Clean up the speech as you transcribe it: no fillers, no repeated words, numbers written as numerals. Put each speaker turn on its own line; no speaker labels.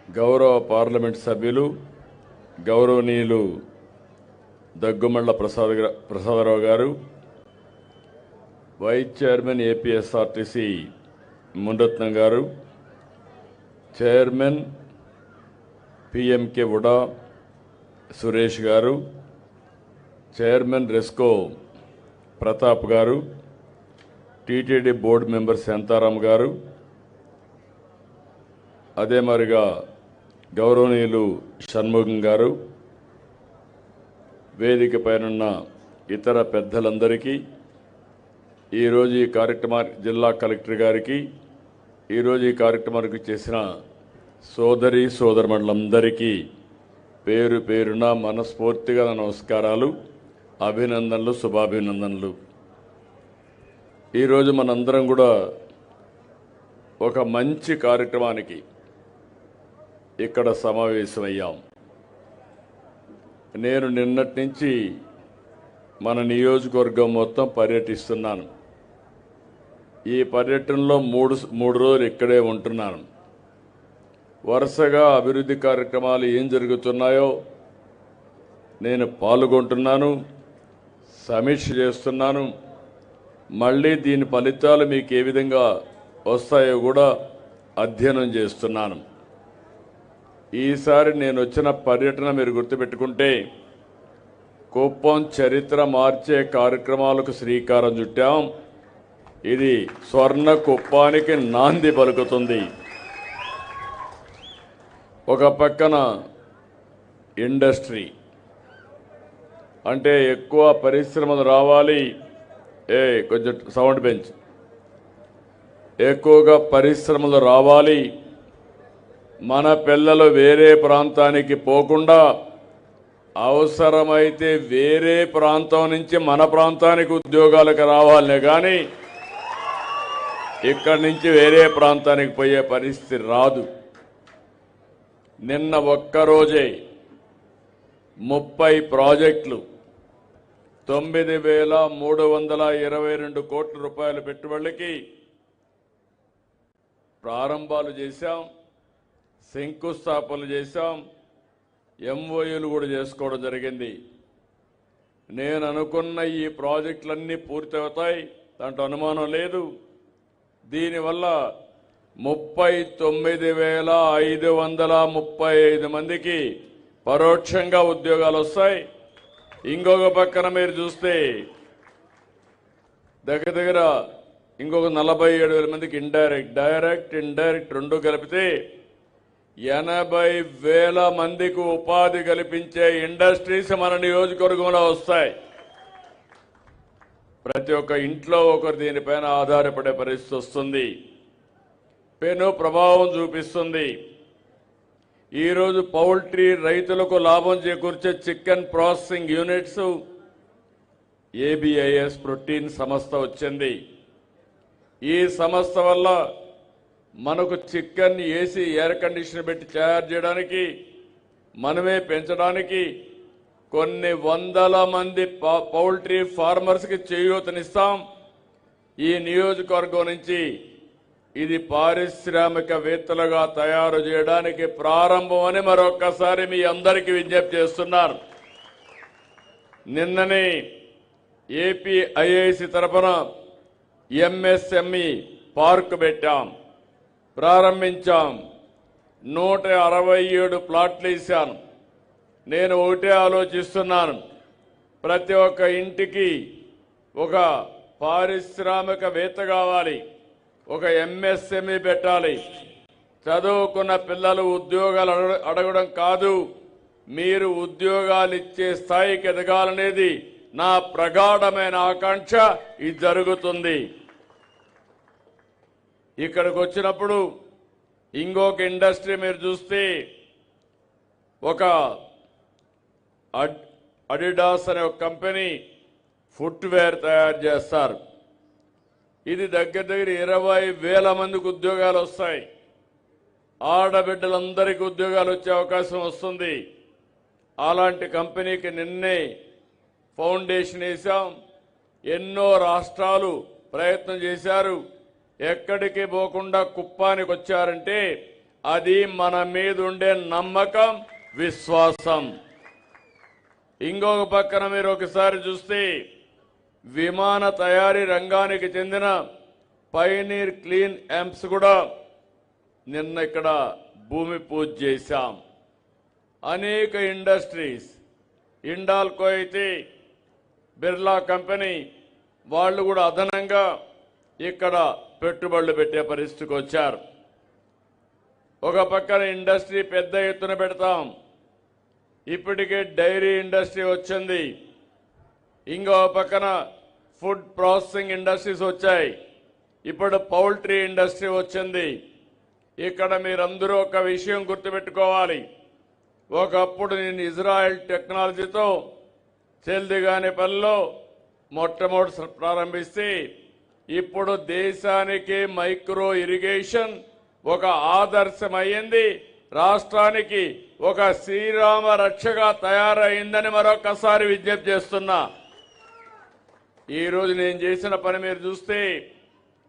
గౌరవ పార్లమెంట్ సభ్యులు గౌరవనీయులు దగ్గుమళ్ళ ప్రసాదరావు గారు, వైస్ చైర్మన్ ఏపీఎస్ఆర్టీసీ మునరత్నం గారు, చైర్మన్ పిఎంకే ఉడా సురేష్ గారు, చైర్మన్ రెస్కో ప్రతాప్ గారు, టీటీడీ బోర్డు మెంబర్ శాంతారాం గారు, అదే మరిగా గౌరవనీయులు షణ్ముగం గారు, వేదిక పైనున్న ఇతర పెద్దలందరికీ, ఈరోజు ఈ జిల్లా కలెక్టర్ గారికి, ఈరోజు ఈ కార్యక్రమానికి చేసిన సోదరమండలందరికీ పేరు పేరున మనస్ఫూర్తిగా నమస్కారాలు, అభినందనలు, శుభాభినందనలు. ఈరోజు మనందరం కూడా ఒక మంచి కార్యక్రమానికి ఇక్కడ సమావేశమయ్యాం. నేను నిన్నటి నుంచి మన నియోజకవర్గం మొత్తం పర్యటిస్తున్నాను. ఈ పర్యటనలో మూడు రోజులు ఇక్కడే ఉంటున్నాను. వరుసగా అభివృద్ధి కార్యక్రమాలు ఏం జరుగుతున్నాయో నేను పాల్గొంటున్నాను, సమీక్ష చేస్తున్నాను. మళ్ళీ దీని ఫలితాలు మీకు ఏ విధంగా వస్తాయో కూడా అధ్యయనం చేస్తున్నాను. ఈసారి నేను వచ్చిన పర్యటన మీరు గుర్తుపెట్టుకుంటే, కుప్పం చరిత్ర మార్చే కార్యక్రమాలకు శ్రీకారం చుట్టాం. ఇది స్వర్ణ కుప్పానికి నాంది పలుకుతుంది. ఒక పక్కన ఇండస్ట్రీ అంటే ఎక్కువ పరిశ్రమలు రావాలి, కొంచెం సౌండ్ బెంచ్, ఎక్కువగా పరిశ్రమలు రావాలి, మన పిల్లలు వేరే ప్రాంతానికి పోకుండా అవసరమైతే వేరే ప్రాంతం నుంచి మన ప్రాంతానికి ఉద్యోగాలకు రావాలనే కానీ ఇక్కడి నుంచి వేరే ప్రాంతానికి పోయే పరిస్థితి రాదు. నిన్న ఒక్కరోజే 30 ప్రాజెక్టులు 9,322 కోట్ల రూపాయల పెట్టుబడులకి ప్రారంభాలు చేశాం, శంకుస్థాపనలు చేశాం, ఎంఓయూలు కూడా చేసుకోవడం జరిగింది. నేను అనుకున్న ఈ ప్రాజెక్టులన్నీ పూర్తవుతాయి, దాంట్లో అనుమానం లేదు. దీనివల్ల 39,535 మందికి పరోక్షంగా ఉద్యోగాలు వస్తాయి. ఇంకొక పక్కన మీరు చూస్తే దగ్గర ఇంకొక 47,000 మందికి డైరెక్ట్ ఇండైరెక్ట్ రెండు కలిపితే 80,000 మందికి ఉపాధి కల్పించే ఇండస్ట్రీస్ మన నియోజకవర్గంలో వస్తాయి. ప్రతి ఒక్క ఇంట్లో ఒకరు దీనిపైన ఆధారపడే పరిస్థితి వస్తుంది. పెను ప్రభావం చూపిస్తుంది. ఈరోజు పౌల్ట్రీ రైతులకు లాభం చేకూర్చే చికెన్ ప్రాసెసింగ్ యూనిట్స్ ఏబిఐఎస్ ప్రోటీన్ సంస్థ వచ్చింది. ఈ సంస్థ వల్ల మనకు చికెన్ ఏసీ ఎయిర్ కండిషన్ పెట్టి తయారు చేయడానికి, మనమే పెంచడానికి కొన్ని వందల మంది పౌల్ట్రీ ఫార్మర్స్కి చేయూతనిస్తాం. ఈ నియోజకవర్గం నుంచి ఇది పారిశ్రామికవేత్తలుగా తయారు చేయడానికి ప్రారంభమని మరొక్కసారి మీ అందరికీ విజ్ఞప్తి చేస్తున్నారు. నిన్ననే ఏపీ ఐఐసి తరఫున ఎంఎస్ఎంఈ పార్క్ పెట్టాం, ప్రారంభించాం. 167 ప్లాట్లు ఇచ్చాను. నేను ఒకటే ఆలోచిస్తున్నాను, ప్రతి ఒక్క ఇంటికి ఒక పారిశ్రామికవేత్త కావాలి, ఒక ఎంఎస్ఎంఈ పెట్టాలి. చదువుకున్న పిల్లలు ఉద్యోగాలు అడగడం కాదు, మీరు ఉద్యోగాలు ఇచ్చే స్థాయికి ఎదగాలనేది నా ప్రగాఢమైన ఆకాంక్ష. ఇది జరుగుతుంది. ఇక్కడికి వచ్చినప్పుడు ఇంకొక ఇండస్ట్రీ మీరు చూస్తే, ఒక అడిడాస్ అనే ఒక కంపెనీ ఫుట్వేర్ తయారు చేస్తారు. ఇది దగ్గర 20,000 మందికి ఉద్యోగాలు వస్తాయి. ఆడబిడ్డలందరికీ ఉద్యోగాలు వచ్చే అవకాశం వస్తుంది. అలాంటి కంపెనీకి నిన్నే ఫౌండేషన్ వేశాం. ఎన్నో రాష్ట్రాలు ప్రయత్నం చేశారు. ఎక్కడికి పోకుండా కుప్పానికి వచ్చారంటే అది మన మీద ఉండే నమ్మకం, విశ్వాసం. ఇంకొక పక్కన మీరు ఒకసారి చూస్తే విమాన తయారీ రంగానికి చెందిన పైనీర్ క్లీన్ ఎంప్స్ కూడా నిన్న ఇక్కడ భూమి పూజ చేశాం. అనేక ఇండస్ట్రీస్, హిండాల్కో అయితే బిర్లా కంపెనీ వాళ్ళు కూడా అదనంగా ఇక్కడ పెట్టుబడులు పెట్టే పరిస్థితికి వచ్చారు. ఒక పక్కన ఇండస్ట్రీ పెద్ద ఎత్తున పెడతాం. ఇప్పటికే డైరీ ఇండస్ట్రీ వచ్చింది. ఇంకో పక్కన ఫుడ్ ప్రాసెసింగ్ ఇండస్ట్రీస్ వచ్చాయి. ఇప్పుడు పౌల్ట్రీ ఇండస్ట్రీ వచ్చింది. ఇక్కడ మీరందరూ ఒక విషయం గుర్తుపెట్టుకోవాలి. ఒకప్పుడు నేను ఇజ్రాయెల్ టెక్నాలజీతో చెల్దిగానిపల్లిలో మొట్టమొదటి ప్రారంభిస్తే ఇప్పుడు దేశానికి మైక్రో ఇరిగేషన్ ఒక ఆదర్శమైంది. రాష్ట్రానికి ఒక శ్రీరామ రక్షగా తయారైందని మరొకసారి విజ్ఞప్తి చేస్తున్నా. ఈరోజు నేను చేసిన పని మీరు చూస్తే